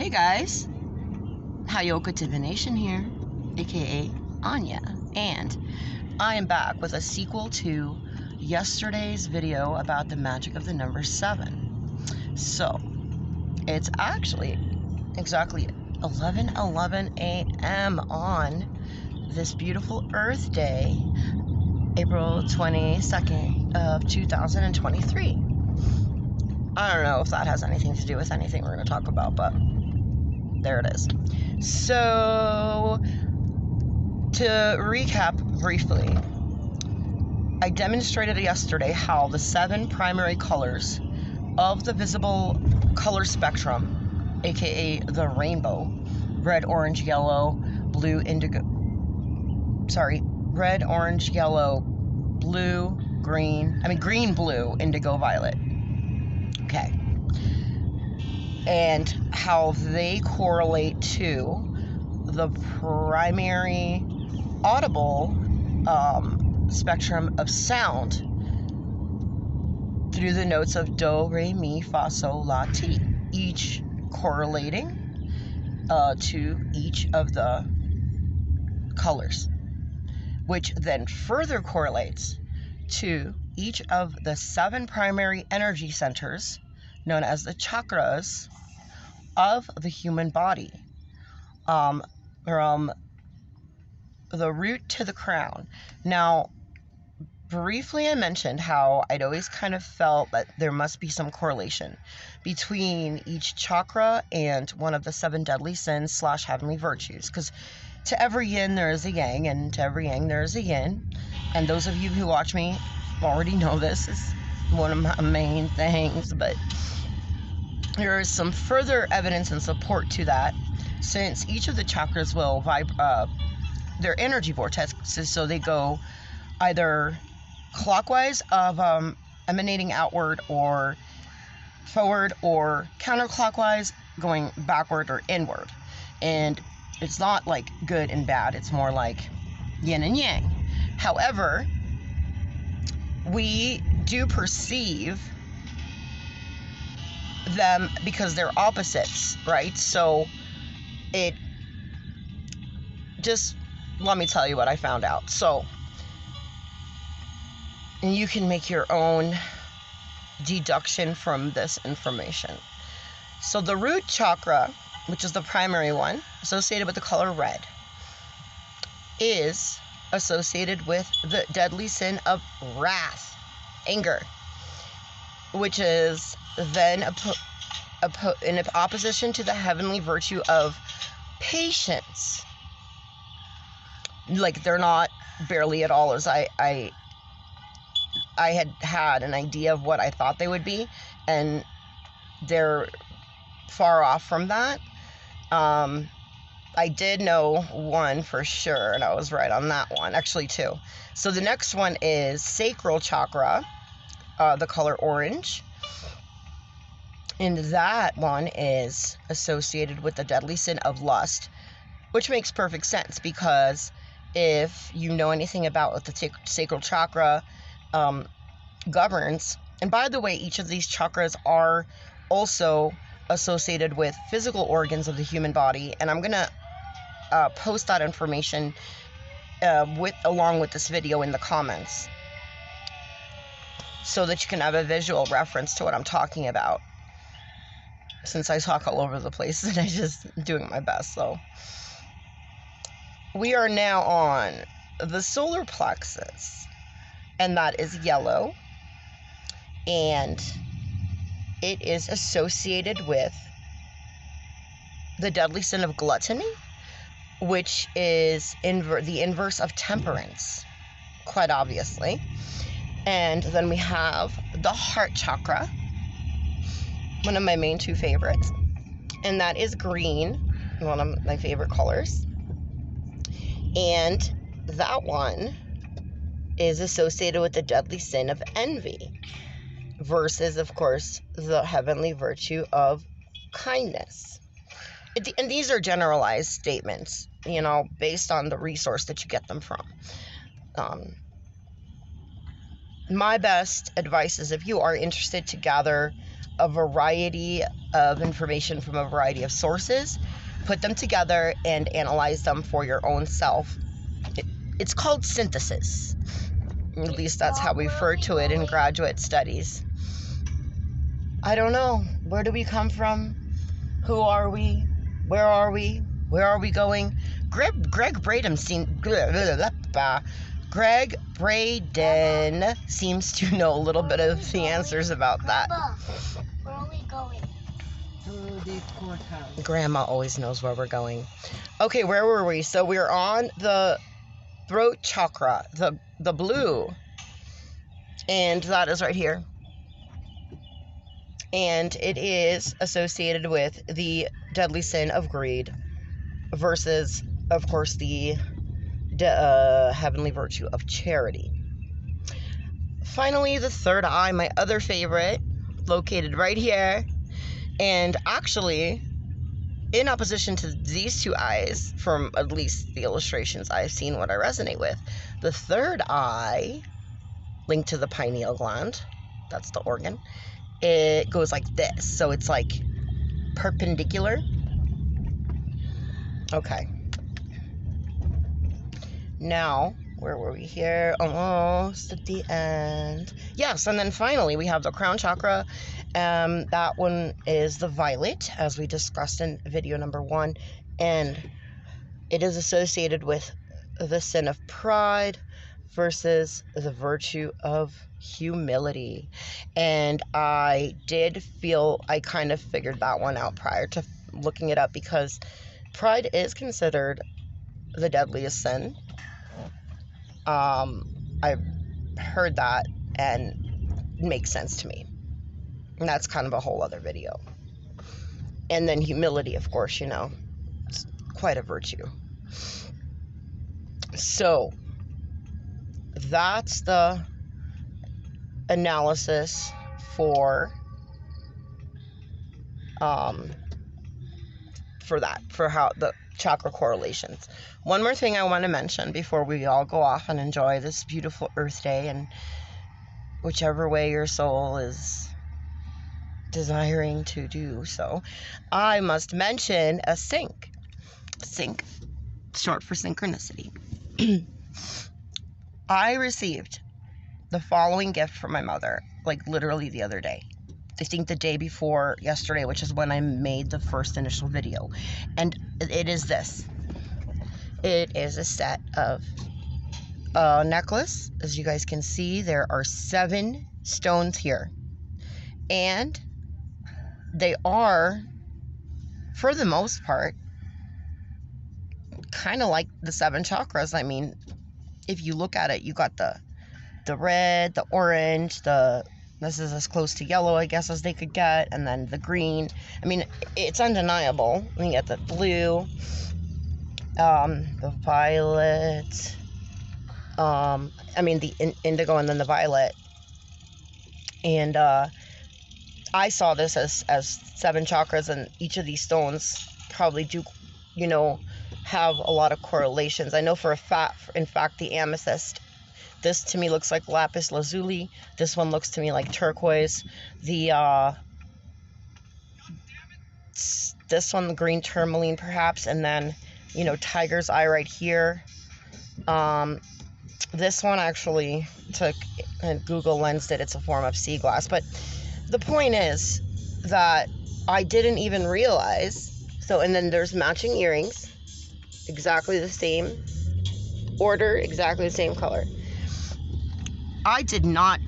Hey guys, Hayoka Divination here, aka Anya, and I am back with a sequel to yesterday's video about the magic of the number 7. So, it's actually exactly 11:11 a.m. on this beautiful Earth Day, April 22nd of 2023. I don't know if that has anything to do with anything we're going to talk about, but there it is. So, to recap briefly, I demonstrated yesterday how the 7 primary colors of the visible color spectrum, aka the rainbow, red, orange, yellow, blue, red, orange, yellow, blue, green, blue, indigo, violet. Okay. And how they correlate to the primary audible spectrum of sound through the notes of do, re, mi, fa, sol, la, ti, each correlating to each of the colors, which then further correlates to each of the 7 primary energy centers known as the chakras of the human body, from the root to the crown. Now, briefly I mentioned how I'd always kind of felt that there must be some correlation between each chakra and one of the 7 deadly sins / heavenly virtues, because to every yin there is a yang, and to every yang there is a yin, and those of you who watch me already know this is one of my main things, but there is some further evidence and support to that, since each of the chakras will their energy vortexes, so they go either clockwise of emanating outward or forward, or counterclockwise going backward or inward. And it's not like good and bad, it's more like yin and yang. However, we do perceive them because they're opposites, right? So let me tell you what I found out. So, and you can make your own deduction from this information. So the root chakra, which is the primary one, associated with the color red, is associated with the deadly sin of wrath, anger, which is then in opposition to the heavenly virtue of patience. Like, they're not barely at all as I had an idea of what I thought they would be, and they're far off from that. I did know one for sure, and I was right on that one. Actually, 2. So the next one is sacral chakra, the color orange. And that one is associated with the deadly sin of lust, which makes perfect sense, because if you know anything about what the sacral chakra governs, and by the way, each of these chakras are also associated with physical organs of the human body, and I'm gonna post that information along with this video in the comments, so that you can have a visual reference to what I'm talking about, since I talk all over the place and I'm just doing my best. So we are now on the solar plexus, and that is yellow, and it is associated with the deadly sin of gluttony, which is the inverse of temperance, quite obviously. And then we have the heart chakra, one of my main 2 favorites, and that is green, one of my favorite colors. And that one is associated with the deadly sin of envy, versus, of course, the heavenly virtue of kindness. And these are generalized statements, based on the resource that you get them from. My best advice is, if you are interested to gather a variety of information from a variety of sources, put them together, and analyze them for your own self. It's called synthesis. At least that's how we refer to it in graduate studies. I don't know. Where do we come from? Who are we? Where are we? Where are we going? Greg Braden seems to know a little bit of the answers about that. Where are we going? To the courthouse. Grandma always knows where we're going. Okay, where were we? So we're on the throat chakra, the blue. And that is right here. And it is associated with the deadly sin of greed versus, of course, the heavenly virtue of charity. Finally, the third eye, my other favorite, located right here. And actually, in opposition to these two eyes, from at least the illustrations I've seen, what I resonate with, the third eye, linked to the pineal gland, that's the organ, it goes like this. So it's like perpendicular. Okay. Now, where were we here? Almost at the end. Yes, and then finally we have the crown chakra. That one is the violet, as we discussed in video number 1. And it is associated with the sin of pride versus the virtue of humility. And I did feel I kind of figured that one out prior to looking it up, because pride is considered the deadliest sin. I've heard that, and it makes sense to me. And that's kind of a whole other video. And then humility, of course, you know, it's quite a virtue. So that's the analysis for how the chakra correlations. One more thing I want to mention before we all go off and enjoy this beautiful Earth Day, and whichever way your soul is desiring to do so, I must mention a sync. Sync, short for synchronicity. I received the following gift from my mother, like literally the other day. I think the day before yesterday, which is when I made the first initial video. And it is this. It is a set of a necklace. As you guys can see, there are 7 stones here. And they are, for the most part, kind of like the 7 chakras. I mean, if you look at it, you got the red, the orange, this is as close to yellow, I guess, as they could get, and then the green. I mean, it's undeniable. We get the blue, the violet, the indigo, and then the violet. And I saw this as 7 chakras, and each of these stones probably do, have a lot of correlations. I know in fact, the amethyst, this to me looks like lapis lazuli. This one looks to me like turquoise. This one, the green tourmaline, perhaps, and then, tiger's eye right here. This one actually took and Google lensed it. It's a form of sea glass. But the point is that I didn't even realize. So, and then there's matching earrings, exactly the same order, exactly the same color. I did not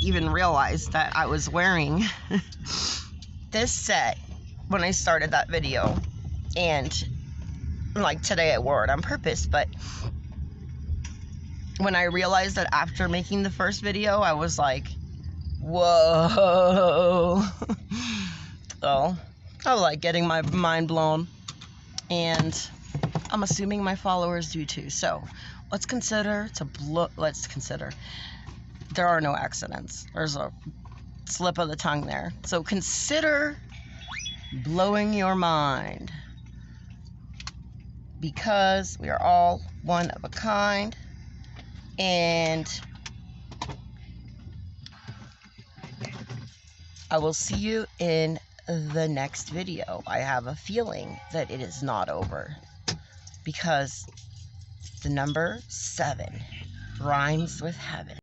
even realize that I was wearing this set when I started that video. And like today I wore it on purpose, but when I realized that after making the first video, I was like, whoa. So I like getting my mind blown, and I'm assuming my followers do too. So let's consider there are no accidents. There's a slip of the tongue there. So consider blowing your mind, because we are all one of a kind. And I will see you in the next video. I have a feeling that it is not over, because the number 7 rhymes with heaven.